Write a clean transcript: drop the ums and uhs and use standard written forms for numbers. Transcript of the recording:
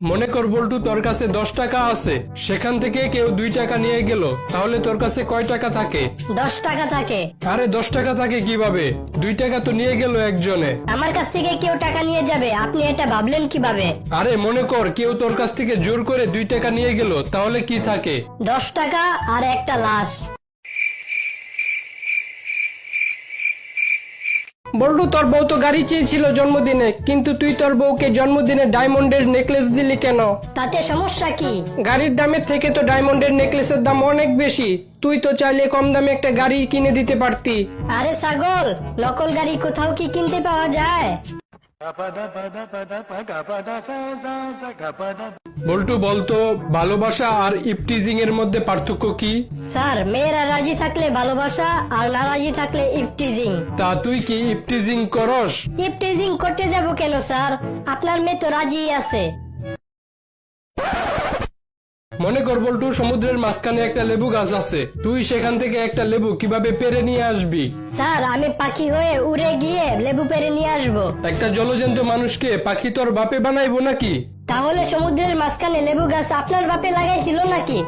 মনে কর বল্টু, তোর কাছে 10 টাকা আছে, সেখান থেকে কেউ 2 টাকা নিয়ে গেল, তাহলে তোর কাছে কয় টাকা থাকে? 10 টাকা থাকে। আরে 10 টাকা থাকে কিভাবে? 2 টাকা তো নিয়ে গেল একজনে। আমার কাছ থেকে কেউ টাকা নিয়ে যাবে, আপনি এটা ভাবলেন কিভাবে? আরে মনে কর কেউ তোর কাছ থেকে জোর করে 2 টাকা নিয়ে গেল, তাহলে কি থাকে? 10 টাকা আর একটা লাশ। বল্টু, তোর বউ তো গাড়ি চেয়েছিল জন্মদিনে, কিন্তু তুই তোর বউকে জন্মদিনে ডায়মন্ডের নেকলেস দিলি কেন? তাতে সমস্যা কি? গাড়ির দামের থেকে তো ডায়মন্ডের নেকলেসের দাম অনেক বেশি। তুই তো চাইলে কম দামে একটা গাড়ি কিনে দিতে পারতি। আরে ছাগল, নকল গাড়ি কোথাও কি কিনতে পাওয়া যায়? বল্টু বলতো, ভালোবাসা আর ইপটিজিং এর মধ্যে পার্থক্য কি? স্যার, মেয়েরা রাজি থাকলে ভালোবাসা, আর না রাজি থাকলে ইফটিজিং। তা তুই কি ইপটিজিং করস? ইফটিজিং করতে যাব কেন স্যার? আপনার মেয়ে তো রাজি আছে। মনে কর বল্টু, সমুদ্রের মাঝখানে একটা লেবু গাছ আছে, তুই সেখান থেকে একটা লেবু কিভাবে পেরে নিয়ে আসবি? স্যার, আমি পাখি হয়ে উড়ে গিয়ে লেবু পেরে নিয়ে আসবো। একটা জলজন্ত মানুষকে পাখি তোর বাপে বানাইবো নাকি? তাহলে সমুদ্রের মাঝখানে লেবু গাছ আপনার বাপে লাগাইছিল নাকি?